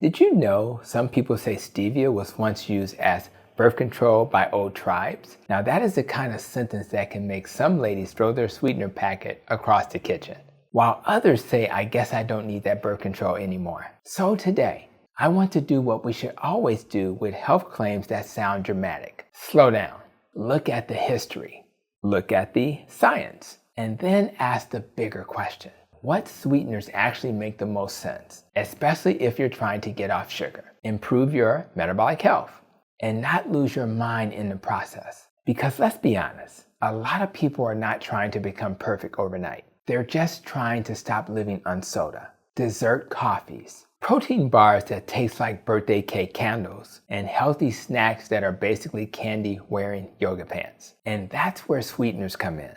Did you know some people say stevia was once used as birth control by old tribes? Now that is the kind of sentence that can make some ladies throw their sweetener packet across the kitchen, while others say, I guess I don't need that birth control anymore. So today, I want to do what we should always do with health claims that sound dramatic. Slow down, look at the history, look at the science, and then ask the bigger question. What sweeteners actually make the most sense, especially if you're trying to get off sugar, improve your metabolic health, and not lose your mind in the process? Because let's be honest, a lot of people are not trying to become perfect overnight. They're just trying to stop living on soda, dessert coffees, protein bars that taste like birthday cake candles, and healthy snacks that are basically candy wearing yoga pants. And that's where sweeteners come in.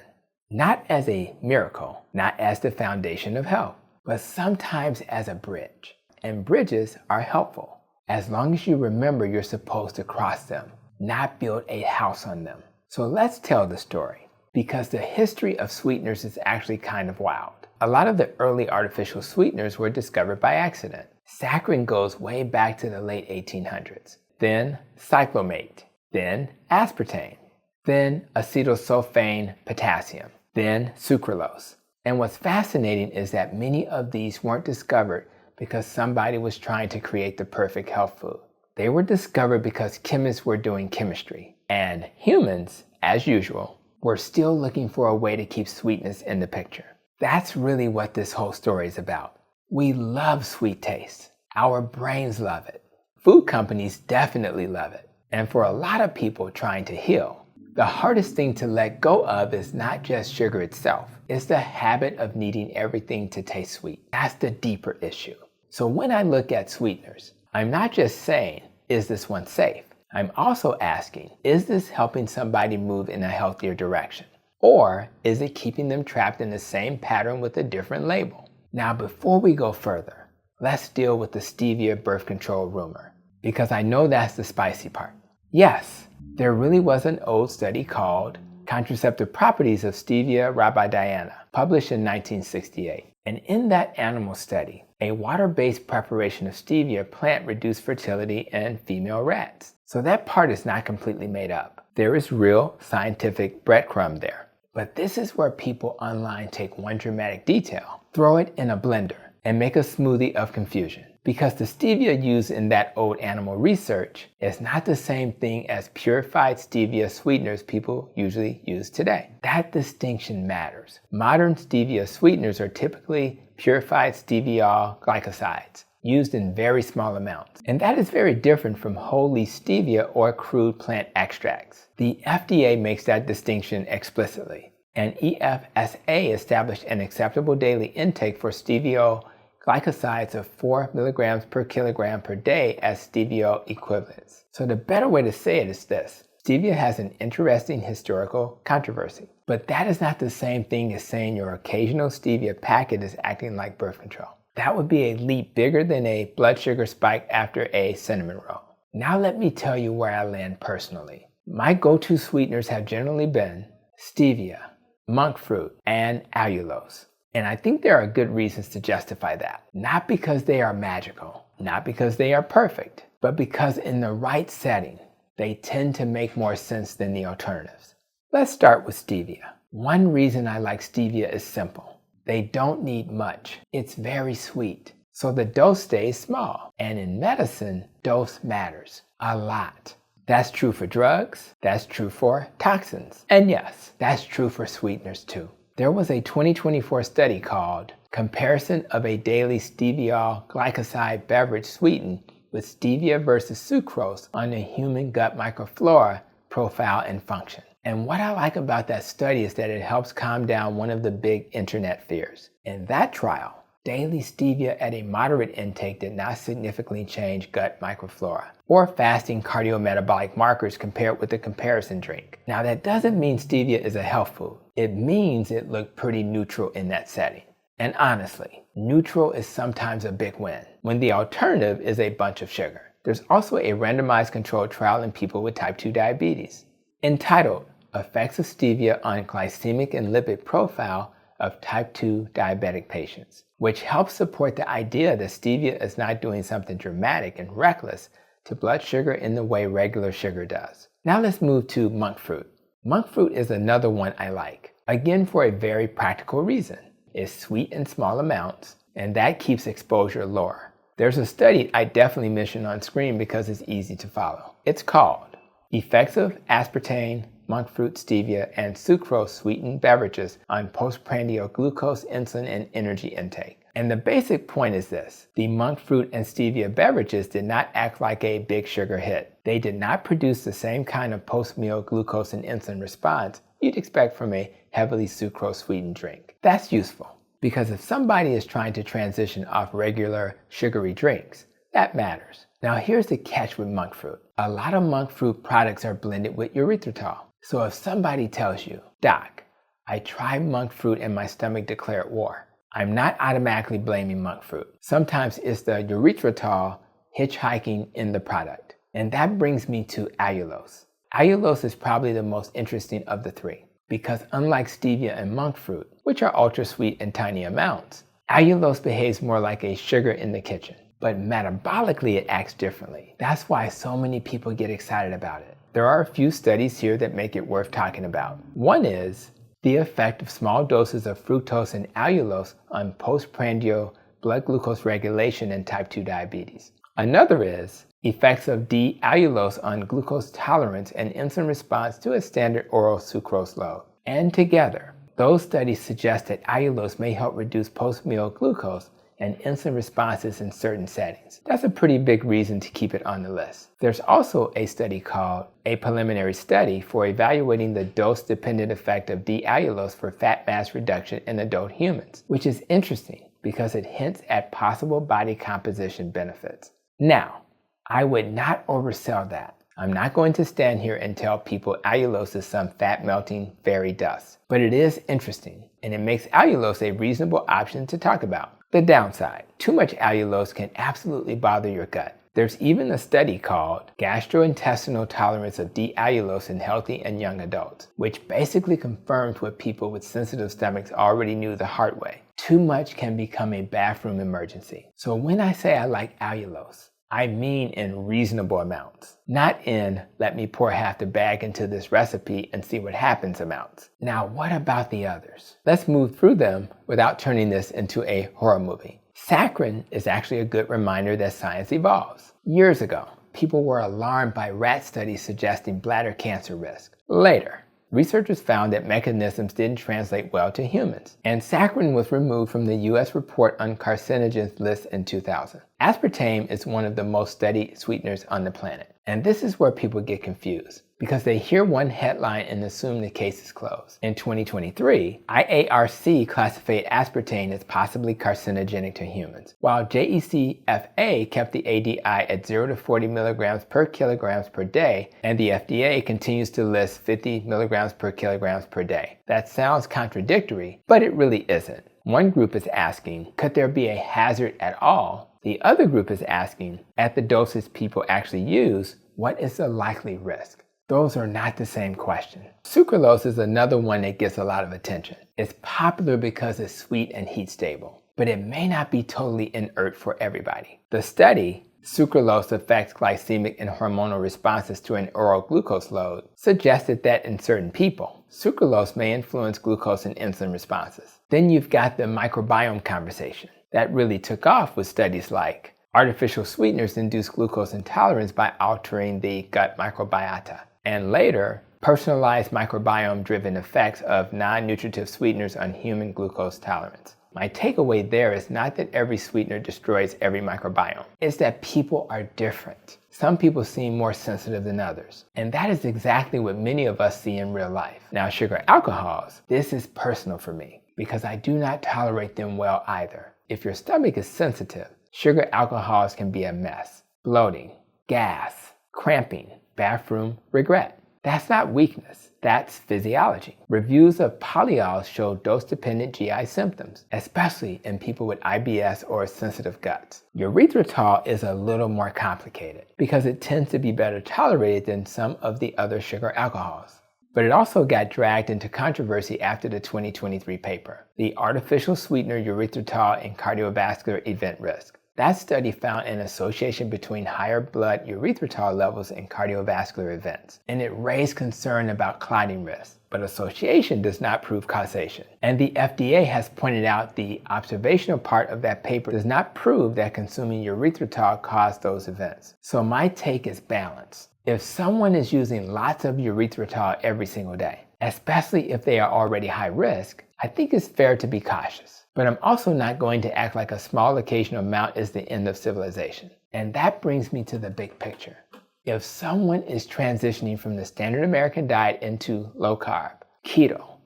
Not as a miracle, not as the foundation of health, but sometimes as a bridge. And bridges are helpful, as long as you remember you're supposed to cross them, not build a house on them. So let's tell the story, because the history of sweeteners is actually kind of wild. A lot of the early artificial sweeteners were discovered by accident. Saccharin goes way back to the late 1800s. Then cyclamate, then aspartame, then acetylsulfane potassium, then sucralose. And what's fascinating is that many of these weren't discovered because somebody was trying to create the perfect health food. They were discovered because chemists were doing chemistry. And humans, as usual, were still looking for a way to keep sweetness in the picture. That's really what this whole story is about. We love sweet taste. Our brains love it. Food companies definitely love it. And for a lot of people trying to heal, the hardest thing to let go of is not just sugar itself. It's the habit of needing everything to taste sweet. That's the deeper issue. So when I look at sweeteners, I'm not just saying, is this one safe? I'm also asking, is this helping somebody move in a healthier direction? Or is it keeping them trapped in the same pattern with a different label? Now, before we go further, let's deal with the stevia birth control rumor, because I know that's the spicy part. Yes, there really was an old study called Contraceptive Properties of Stevia rhabdomyana, published in 1968. And in that animal study, a water-based preparation of stevia plant reduced fertility in female rats. So that part is not completely made up. There is real scientific breadcrumb there. But this is where people online take one dramatic detail, throw it in a blender, and make a smoothie of confusion. Because the stevia used in that old animal research is not the same thing as purified stevia sweeteners people usually use today. That distinction matters. Modern stevia sweeteners are typically purified steviol glycosides, used in very small amounts. And that is very different from whole leaf stevia or crude plant extracts. The FDA makes that distinction explicitly. And EFSA established an acceptable daily intake for steviol glycosides of 4 milligrams per kilogram per day as stevia equivalents. So the better way to say it is this. Stevia has an interesting historical controversy, but that is not the same thing as saying your occasional stevia packet is acting like birth control. That would be a leap bigger than a blood sugar spike after a cinnamon roll. Now let me tell you where I land personally. My go-to sweeteners have generally been stevia, monk fruit, and allulose. And I think there are good reasons to justify that. Not because they are magical, not because they are perfect, but because in the right setting, they tend to make more sense than the alternatives. Let's start with stevia. One reason I like stevia is simple. They don't need much. It's very sweet, so the dose stays small. And in medicine, dose matters a lot. That's true for drugs, that's true for toxins. And yes, that's true for sweeteners too. There was a 2024 study called Comparison of a Daily Steviol Glycoside Beverage Sweetened with Stevia versus Sucrose on the Human Gut Microflora Profile and Function. And what I like about that study is that it helps calm down one of the big internet fears. In that trial, daily stevia at a moderate intake did not significantly change gut microflora or fasting cardiometabolic markers compared with the comparison drink. Now that doesn't mean stevia is a health food. It means it looked pretty neutral in that setting. And honestly, neutral is sometimes a big win when the alternative is a bunch of sugar. There's also a randomized controlled trial in people with type 2 diabetes entitled Effects of Stevia on Glycemic and Lipid Profile of Type 2 Diabetic Patients. which helps support the idea that stevia is not doing something dramatic and reckless to blood sugar in the way regular sugar does. Now let's move to monk fruit. Monk fruit is another one I like, again for a very practical reason. It's sweet in small amounts, and that keeps exposure lower. There's a study I definitely mention on screen because it's easy to follow. It's called Effects of Aspartame, Monk Fruit, Stevia, and Sucralose Sweetened Beverages on Postprandial Glucose, Insulin, and Energy Intake. And the basic point is this: the monk fruit and stevia beverages did not act like a big sugar hit. They did not produce the same kind of post-meal glucose and insulin response you'd expect from a heavily sucrose-sweetened drink. That's useful, because if somebody is trying to transition off regular sugary drinks, that matters. Now here's the catch with monk fruit. A lot of monk fruit products are blended with erythritol. So if somebody tells you, "Doc, I tried monk fruit and my stomach declared war," I'm not automatically blaming monk fruit. Sometimes it's the erythritol hitchhiking in the product. And that brings me to allulose. Allulose is probably the most interesting of the three, because unlike stevia and monk fruit, which are ultra sweet in tiny amounts, allulose behaves more like a sugar in the kitchen. But metabolically it acts differently. That's why so many people get excited about it. There are a few studies here that make it worth talking about. One is the effect of small doses of fructose and allulose on postprandial blood glucose regulation in type 2 diabetes. Another is effects of D-allulose on glucose tolerance and insulin response to a standard oral sucrose load. And together, those studies suggest that allulose may help reduce post-meal glucose and insulin responses in certain settings. That's a pretty big reason to keep it on the list. There's also a study called a preliminary study for evaluating the dose-dependent effect of D-allulose for fat mass reduction in adult humans, which is interesting because it hints at possible body composition benefits. Now, I would not oversell that. I'm not going to stand here and tell people allulose is some fat-melting fairy dust, but it is interesting, and it makes allulose a reasonable option to talk about. The downside: too much allulose can absolutely bother your gut. There's even a study called Gastrointestinal Tolerance of D-allulose in Healthy and Young Adults, which basically confirms what people with sensitive stomachs already knew the hard way. Too much can become a bathroom emergency. So when I say I like allulose, I mean in reasonable amounts, not in let me pour half the bag into this recipe and see what happens amounts. Now, what about the others? Let's move through them without turning this into a horror movie. Saccharin is actually a good reminder that science evolves. Years ago, people were alarmed by rat studies suggesting bladder cancer risk. Later, researchers found that mechanisms didn't translate well to humans, and saccharin was removed from the U.S. report on carcinogens list in 2000. Aspartame is one of the most studied sweeteners on the planet, and this is where people get confused, because they hear one headline and assume the case is closed. In 2023, IARC classified aspartame as possibly carcinogenic to humans, while JECFA kept the ADI at 0 to 40 milligrams per kilograms per day, and the FDA continues to list 50 milligrams per kilograms per day. That sounds contradictory, but it really isn't. One group is asking, could there be a hazard at all? The other group is asking, at the doses people actually use, what is the likely risk? Those are not the same question. Sucralose is another one that gets a lot of attention. It's popular because it's sweet and heat stable, but it may not be totally inert for everybody. The study, Sucralose Affects Glycemic and Hormonal Responses to an Oral Glucose Load, suggested that in certain people, sucralose may influence glucose and insulin responses. Then you've got the microbiome conversation. That really took off with studies like artificial sweeteners induce glucose intolerance by altering the gut microbiota, and later, personalized microbiome-driven effects of non-nutritive sweeteners on human glucose tolerance. My takeaway there is not that every sweetener destroys every microbiome. It's that people are different. Some people seem more sensitive than others, and that is exactly what many of us see in real life. Now, sugar alcohols, this is personal for me because I do not tolerate them well either. If your stomach is sensitive, sugar alcohols can be a mess. Bloating, gas, cramping, bathroom regret. That's not weakness, that's physiology. Reviews of polyols show dose-dependent GI symptoms, especially in people with IBS or sensitive guts. Erythritol is a little more complicated because it tends to be better tolerated than some of the other sugar alcohols. But it also got dragged into controversy after the 2023 paper, the artificial sweetener erythritol and cardiovascular event risk. That study found an association between higher blood erythritol levels and cardiovascular events, and it raised concern about clotting risk. But association does not prove causation. And the FDA has pointed out the observational part of that paper does not prove that consuming erythritol caused those events. So my take is balance. If someone is using lots of erythritol every single day, especially if they are already high risk, I think it's fair to be cautious. But I'm also not going to act like a small occasional amount is the end of civilization. And that brings me to the big picture. If someone is transitioning from the standard American diet into low-carb, keto,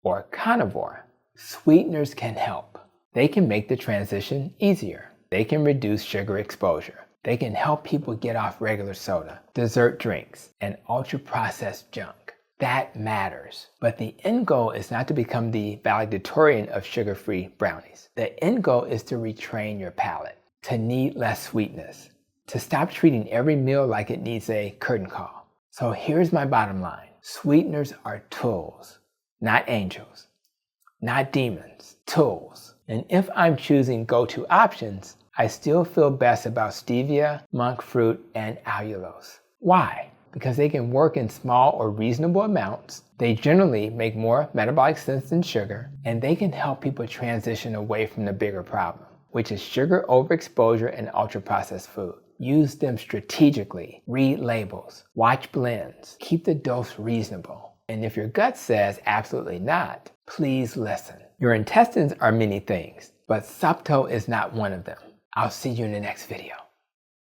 or carnivore, sweeteners can help. They can make the transition easier. They can reduce sugar exposure. They can help people get off regular soda, dessert drinks, and ultra-processed junk. That matters. But the end goal is not to become the valedictorian of sugar-free brownies. The end goal is to retrain your palate, to need less sweetness, to stop treating every meal like it needs a curtain call. So here's my bottom line. Sweeteners are tools, not angels, not demons, tools. And if I'm choosing go-to options, I still feel best about stevia, monk fruit, and allulose. Why? Because they can work in small or reasonable amounts, they generally make more metabolic sense than sugar, and they can help people transition away from the bigger problem, which is sugar overexposure and ultra-processed food. Use them strategically, read labels, watch blends, keep the dose reasonable. And if your gut says absolutely not, please listen. Your intestines are many things, but sapto is not one of them. I'll see you in the next video.